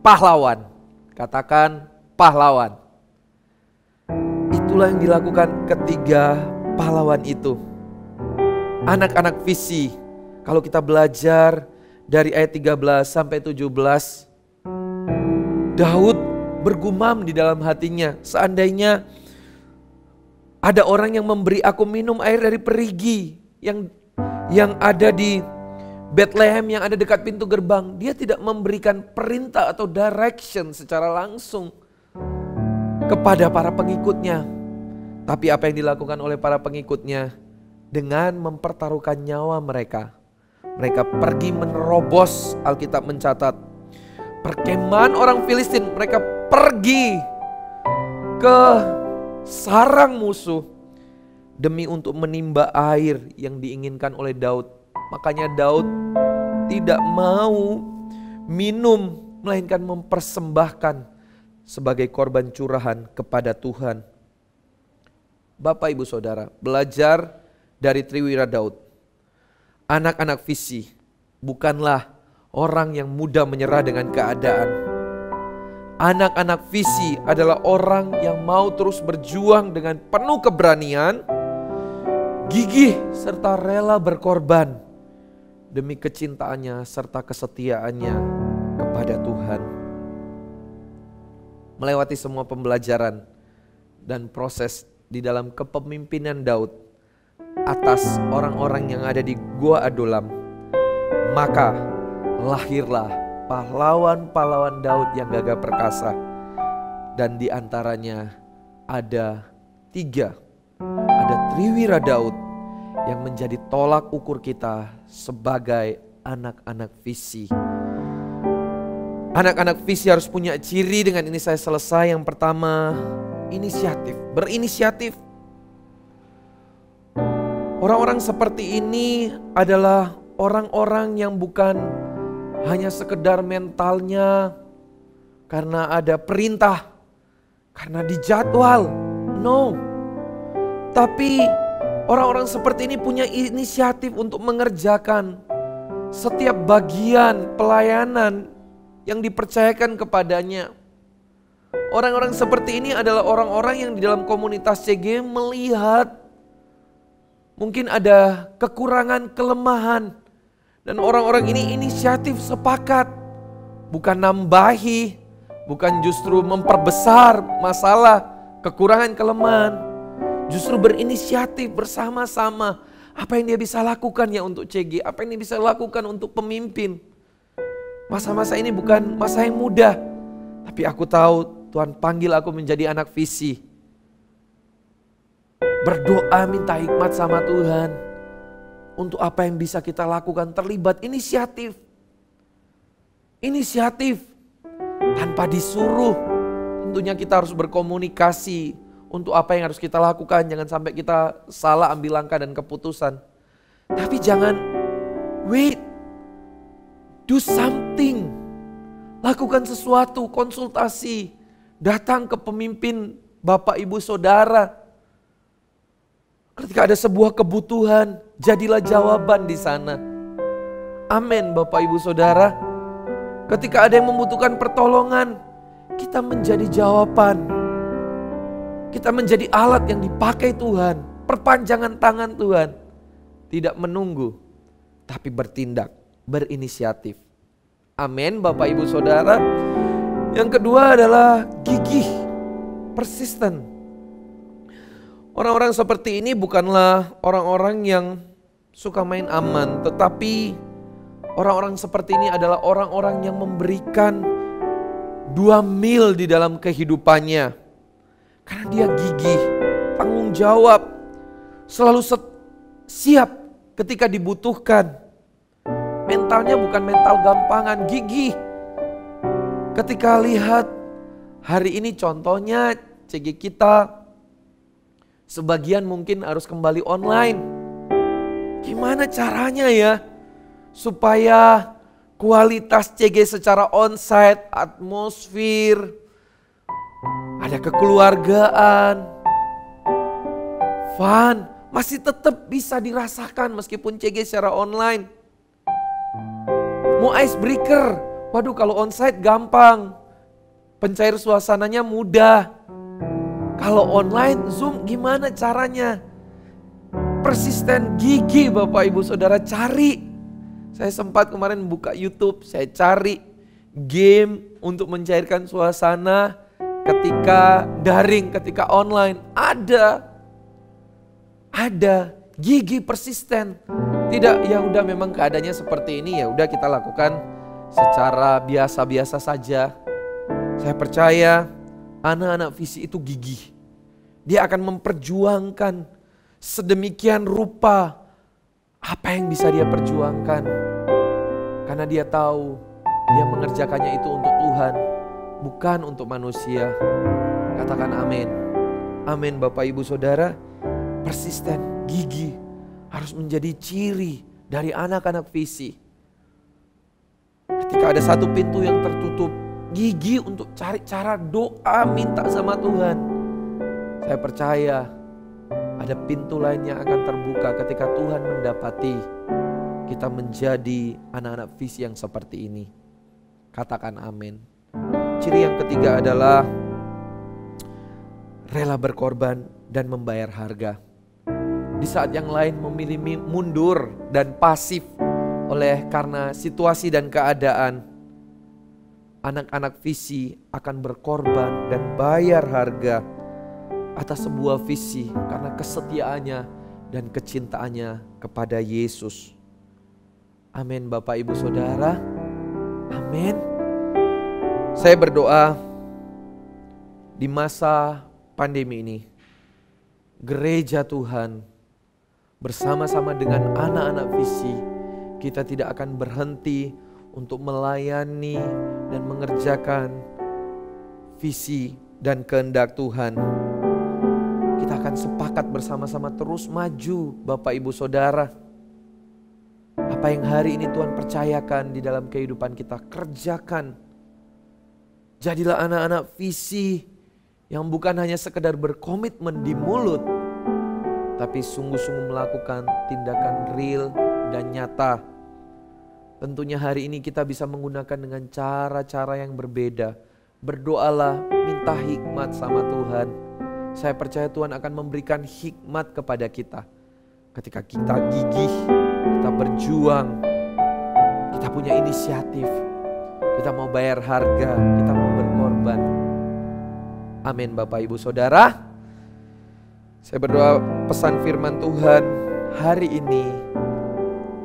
pahlawan. Katakan pahlawan. Itulah yang dilakukan ketiga pahlawan itu. Anak-anak visi. Kalau kita belajar dari ayat 13 sampai 17. Daud bergumam di dalam hatinya. Seandainya ada orang yang memberi aku minum air dari perigi yang ada di Betlehem yang ada dekat pintu gerbang. Dia tidak memberikan perintah atau direction secara langsung kepada para pengikutnya. Tapi apa yang dilakukan oleh para pengikutnya? Dengan mempertaruhkan nyawa mereka. Mereka pergi menerobos, Alkitab mencatat, perkemahan orang Filistin. Mereka pergi ke sarang musuh demi untuk menimba air yang diinginkan oleh Daud. Makanya Daud tidak mau minum, melainkan mempersembahkan sebagai korban curahan kepada Tuhan. Bapak Ibu Saudara, belajar dari Triwira Daud. Anak-anak visi bukanlah orang yang mudah menyerah dengan keadaan. Anak-anak visi adalah orang yang mau terus berjuang dengan penuh keberanian, gigih serta rela berkorban demi kecintaannya serta kesetiaannya kepada Tuhan. Melewati semua pembelajaran dan proses di dalam kepemimpinan Daud atas orang-orang yang ada di Gua Adulam, maka lahirlah pahlawan-pahlawan Daud yang gagah perkasa. Dan di antaranya ada 3. Ada Triwira Daud yang menjadi tolak ukur kita sebagai anak-anak visi. Anak-anak visi harus punya ciri, dengan ini saya selesai. Yang pertama, inisiatif, berinisiatif. Orang-orang seperti ini adalah orang-orang yang bukan hanya sekedar mentalnya karena ada perintah, karena dijadwal. No. Tapi orang-orang seperti ini punya inisiatif untuk mengerjakan setiap bagian pelayanan yang dipercayakan kepadanya. Orang-orang seperti ini adalah orang-orang yang di dalam komunitas CG melihat mungkin ada kekurangan, kelemahan. Dan orang-orang ini inisiatif sepakat. Bukan nambahi, bukan justru memperbesar masalah, kekurangan, kelemahan. Justru berinisiatif bersama-sama. Apa yang dia bisa lakukan ya untuk CG? Apa yang dia bisa lakukan untuk pemimpin? Masa-masa ini bukan masa yang mudah. Tapi aku tahu Tuhan panggil aku menjadi anak visi. Berdoa minta hikmat sama Tuhan. Untuk apa yang bisa kita lakukan, terlibat inisiatif. Inisiatif tanpa disuruh. Tentunya kita harus berkomunikasi untuk apa yang harus kita lakukan. Jangan sampai kita salah ambil langkah dan keputusan. Tapi jangan wait. Do something. Lakukan sesuatu, konsultasi. Datang ke pemimpin Bapak Ibu Saudara. Ketika ada sebuah kebutuhan, jadilah jawaban di sana. Amin Bapak Ibu Saudara. Ketika ada yang membutuhkan pertolongan, kita menjadi jawaban. Kita menjadi alat yang dipakai Tuhan. Perpanjangan tangan Tuhan. Tidak menunggu, tapi bertindak, berinisiatif. Amin Bapak Ibu Saudara. Yang kedua adalah gigih, persisten. Orang-orang seperti ini bukanlah orang-orang yang suka main aman, tetapi orang-orang seperti ini adalah orang-orang yang memberikan 2 mil di dalam kehidupannya. Karena dia gigih, tanggung jawab, selalu siap ketika dibutuhkan. Mentalnya bukan mental gampangan, gigih. Ketika lihat hari ini contohnya CG kita, sebagian mungkin harus kembali online. Gimana caranya ya supaya kualitas CG secara onsite, atmosfer, ada kekeluargaan, fun, masih tetap bisa dirasakan meskipun CG secara online. Mau icebreaker, waduh kalau onsite gampang, pencair suasananya mudah. Kalau online Zoom gimana caranya? Persisten, gigih Bapak Ibu Saudara, cari. Saya sempat kemarin buka YouTube, saya cari game untuk mencairkan suasana ketika daring, ketika online. Ada, gigih, persisten. Tidak, ya udah memang keadaannya seperti ini, ya udah kita lakukan secara biasa-biasa saja. Saya percaya anak-anak visi itu gigih. Dia akan memperjuangkan sedemikian rupa apa yang bisa dia perjuangkan. Karena dia tahu dia mengerjakannya itu untuk Tuhan, bukan untuk manusia. Katakan amin. Amin Bapak Ibu Saudara. Persisten, gigih harus menjadi ciri dari anak-anak visi. Ketika ada satu pintu yang tertutup, gigih untuk cari cara doa, minta sama Tuhan. Saya percaya ada pintu lain yang akan terbuka ketika Tuhan mendapati kita menjadi anak-anak visi yang seperti ini. Katakan amin. Ciri yang ketiga adalah rela berkorban dan membayar harga. Di saat yang lain memilih mundur dan pasif oleh karena situasi dan keadaan, anak-anak visi akan berkorban dan bayar harga atas sebuah visi karena kesetiaannya dan kecintaannya kepada Yesus. Amin Bapak Ibu Saudara. Amin. Saya berdoa di masa pandemi ini, gereja Tuhan bersama-sama dengan anak-anak visi, kita tidak akan berhenti untuk melayani dan mengerjakan visi dan kehendak Tuhan. Kita akan sepakat bersama-sama terus maju Bapak Ibu Saudara. Apa yang hari ini Tuhan percayakan di dalam kehidupan kita, kerjakan. Jadilah anak-anak visi yang bukan hanya sekedar berkomitmen di mulut, tapi sungguh-sungguh melakukan tindakan real dan nyata. Tentunya hari ini kita bisa menggunakan dengan cara-cara yang berbeda. Berdoalah, minta hikmat sama Tuhan. Saya percaya Tuhan akan memberikan hikmat kepada kita. Ketika kita gigih, kita berjuang, kita punya inisiatif, kita mau bayar harga, kita mau berkorban. Amin Bapak Ibu Saudara. Saya berdoa pesan firman Tuhan hari ini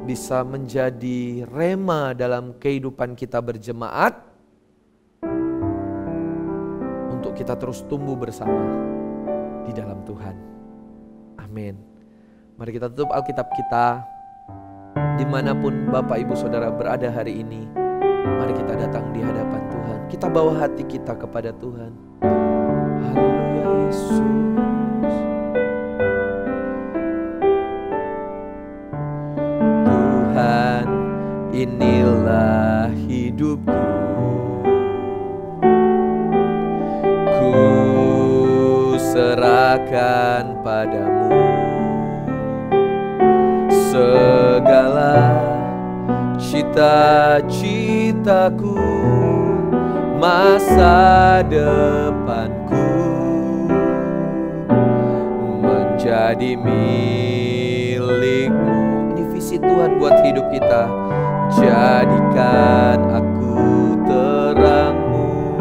bisa menjadi rema dalam kehidupan kita berjemaat untuk kita terus tumbuh bersama di dalam Tuhan. Amin. Mari kita tutup Alkitab kita dimanapun Bapak Ibu Saudara berada hari ini. Mari kita datang di hadapan Tuhan. Kita bawa hati kita kepada Tuhan. Haleluya Yesus. Tuhan, inilah hidupku. Ku serahkan padamu segala cita-citaku, masa depanku menjadi milikmu. Ini visi Tuhan buat hidup kita. Jadikan aku terangmu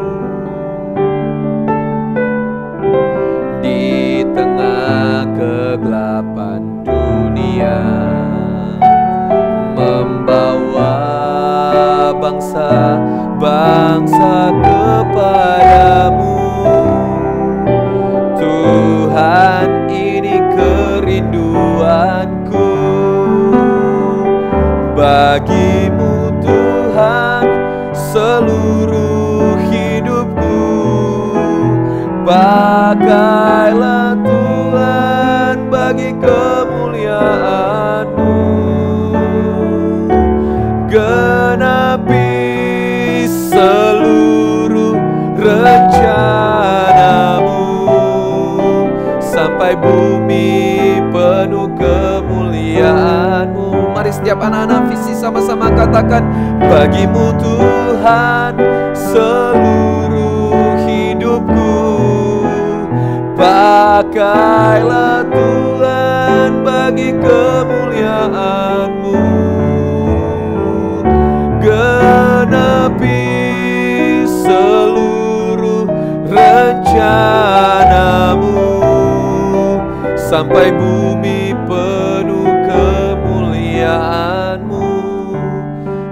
di tengah Dia membawa bangsa-bangsa kepadamu. Tuhan, ini kerinduanku bagimu Tuhan, seluruh hidupku. Pakailah Tuhan bagi kemuliaan-Mu. Genapi seluruh rencana-Mu sampai bumi penuh kemuliaan-Mu. Mari setiap anak-anak visi sama-sama katakan, bagimu Tuhan seluruh hidupku. Pakailah Tuhan bagi kemuliaan-Mu. Genapi seluruh rencana-Mu sampai bumi penuh kemuliaan-Mu.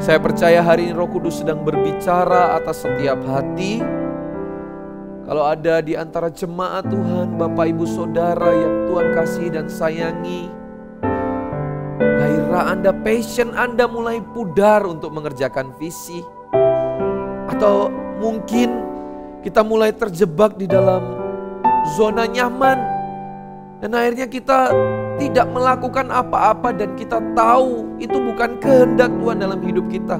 Saya percaya hari ini Roh Kudus sedang berbicara atas setiap hati. Kalau ada di antara jemaat Tuhan, Bapak Ibu Saudara yang Tuhan kasih dan sayangi, gairah Anda, passion Anda mulai pudar untuk mengerjakan visi. Atau mungkin kita mulai terjebak di dalam zona nyaman. Dan akhirnya kita tidak melakukan apa-apa dan kita tahu itu bukan kehendak Tuhan dalam hidup kita.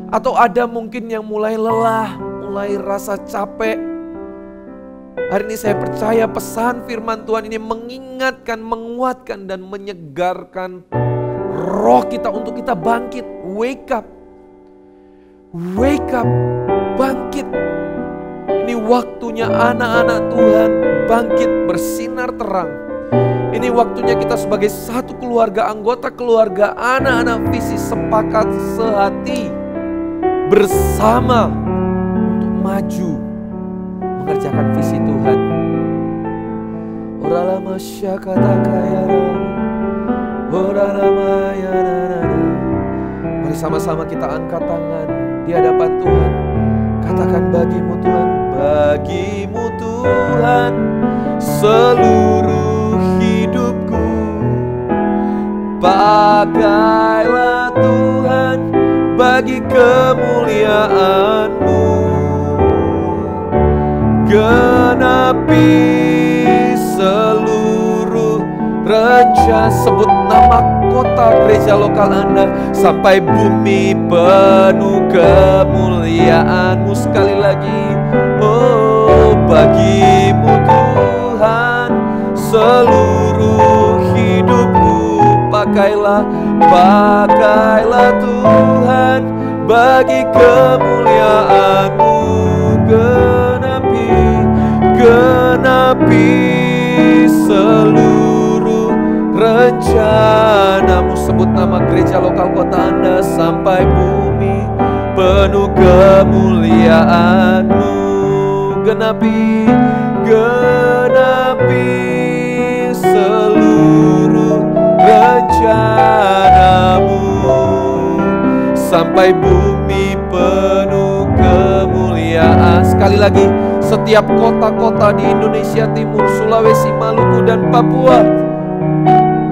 Atau ada mungkin yang mulai lelah, mulai rasa capek. Hari ini saya percaya pesan firman Tuhan ini mengingatkan, menguatkan dan menyegarkan roh kita untuk kita bangkit. Wake up. Wake up. Bangkit. Ini waktunya anak-anak Tuhan bangkit bersinar terang. Ini waktunya kita sebagai satu keluarga, anggota keluarga, anak-anak visi sepakat sehati bersama untuk maju mengerjakan visi Tuhan. Oralama syakatakaya, oralama yanana. Mari sama-sama kita angkat tangan di hadapan Tuhan. Katakan, bagimu Tuhan, bagimu Tuhan seluruh hidupku. Pakailah Tuhan bagi kemuliaan-Mu. Genapi seluruh rencana, sebut nama kota gereja lokal Anda sampai bumi penuh kemuliaan-Mu. Sekali lagi, oh bagimu Tuhan seluruh hidupku. Pakailah Tuhan bagi kemuliaan-Mu. Genapi seluruh rencana-Mu. Sebut nama gereja lokal kota Anda sampai bumi penuh kemuliaan-Mu. Genapi seluruh rencana-Mu sampai bumi penuh kemuliaan. Sekali lagi, setiap kota-kota di Indonesia Timur, Sulawesi, Maluku, dan Papua,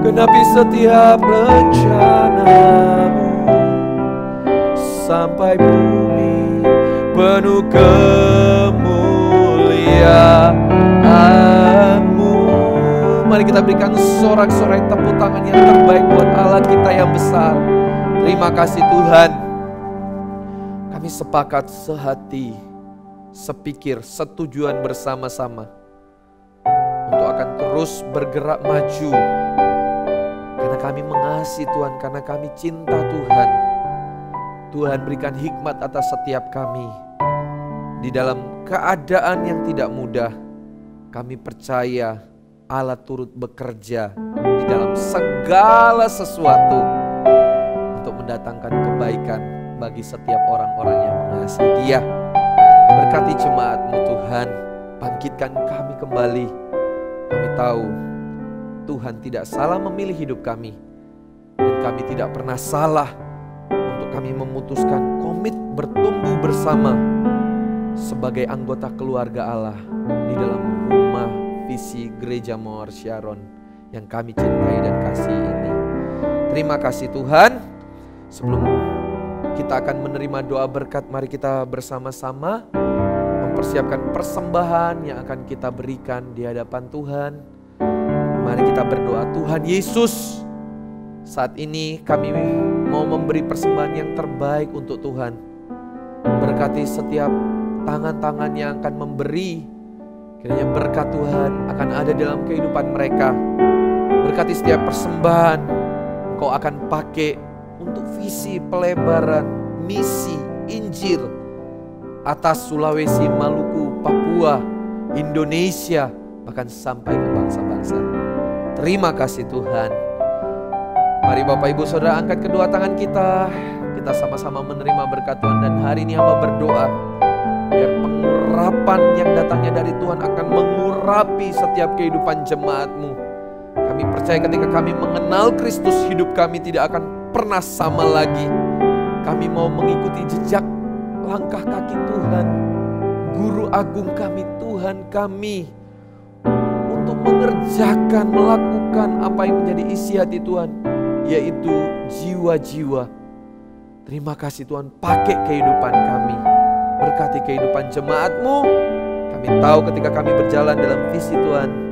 genapi setiap rencana-Mu sampai bumi penuh kemuliaan-Mu. Mari kita berikan sorak-sorai tepuk tangan yang terbaik buat Allah kita yang besar. Terima kasih Tuhan. Kami sepakat sehati, sepikir, setujuan bersama-sama untuk akan terus bergerak maju. Karena kami mengasihi Tuhan, karena kami cinta Tuhan. Tuhan berikan hikmat atas setiap kami. Di dalam keadaan yang tidak mudah, kami percaya Allah turut bekerja di dalam segala sesuatu untuk mendatangkan kebaikan bagi setiap orang-orang yang mengasihi Dia. Berkati jemaat-Mu Tuhan, bangkitkan kami kembali. Kami tahu Tuhan tidak salah memilih hidup kami. Dan kami tidak pernah salah untuk kami memutuskan komit bertumbuh bersama sebagai anggota keluarga Allah di dalam rumah visi Gereja Mawar Sharon yang kami cintai dan kasih ini. Terima kasih Tuhan. Sebelum kita akan menerima doa berkat, mari kita bersama-sama mempersiapkan persembahan yang akan kita berikan di hadapan Tuhan. Mari kita berdoa. Tuhan Yesus, saat ini kami mau memberi persembahan yang terbaik untuk Tuhan. Berkati setiap tangan-tangan yang akan memberi. Kiranya berkat Tuhan akan ada dalam kehidupan mereka. Berkati setiap persembahan Engkau akan pakai untuk visi pelebaran misi Injil atas Sulawesi, Maluku, Papua, Indonesia, bahkan sampai ke bangsa-bangsa. Terima kasih Tuhan. Mari Bapak Ibu Saudara angkat kedua tangan kita. Kita sama-sama menerima berkat Tuhan. Dan hari ini hamba berdoa biar pengurapan yang datangnya dari Tuhan akan mengurapi setiap kehidupan jemaat-Mu. Kami percaya ketika kami mengenal Kristus, hidup kami tidak akan pernah sama lagi. Kami mau mengikuti jejak langkah kaki Tuhan, Guru Agung kami, Tuhan kami, untuk mengerjakan, melakukan apa yang menjadi isi hati Tuhan, yaitu jiwa-jiwa. Terima kasih Tuhan, pakai kehidupan kami, berkati kehidupan jemaat-Mu. Kami tahu ketika kami berjalan dalam visi Tuhan,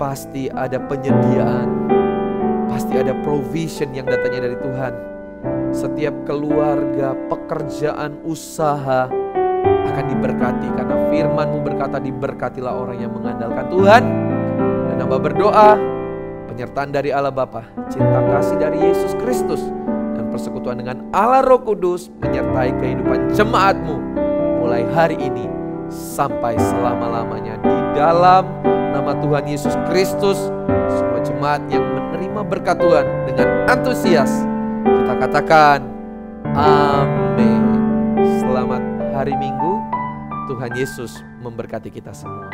pasti ada penyediaan, pasti ada provision yang datangnya dari Tuhan. Setiap keluarga, pekerjaan, usaha akan diberkati karena firman-Mu berkata diberkatilah orang yang mengandalkan Tuhan. Dan hamba berdoa penyertaan dari Allah Bapa, cinta kasih dari Yesus Kristus, dan persekutuan dengan Allah Roh Kudus menyertai kehidupan jemaat-Mu mulai hari ini sampai selama-lamanya. Di dalam nama Tuhan Yesus Kristus, semua jemaat yang menerima berkat Tuhan dengan antusias, kita katakan amin. Selamat hari Minggu. Tuhan Yesus memberkati kita semua.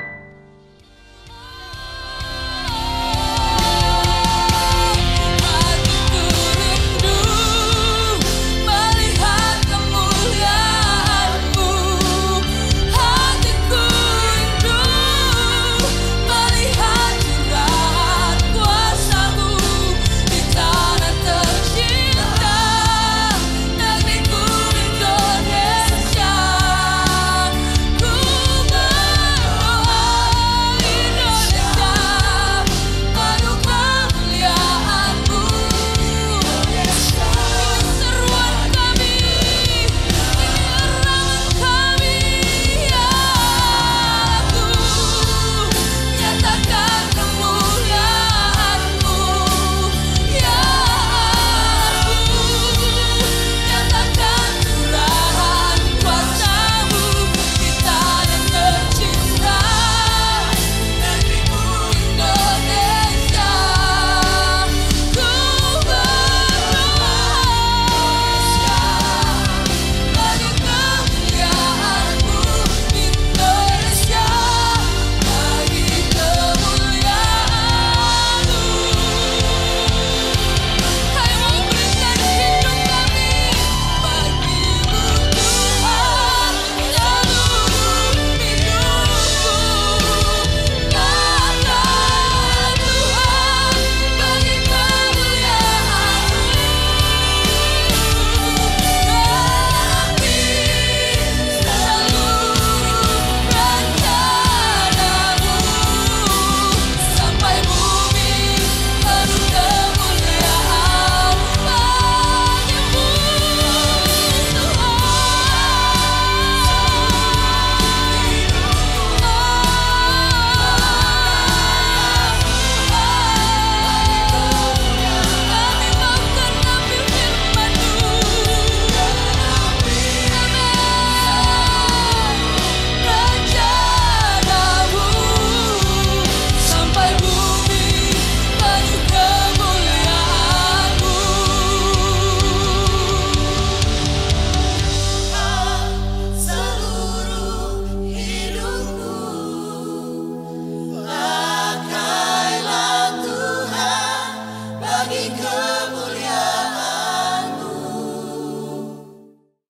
Engkau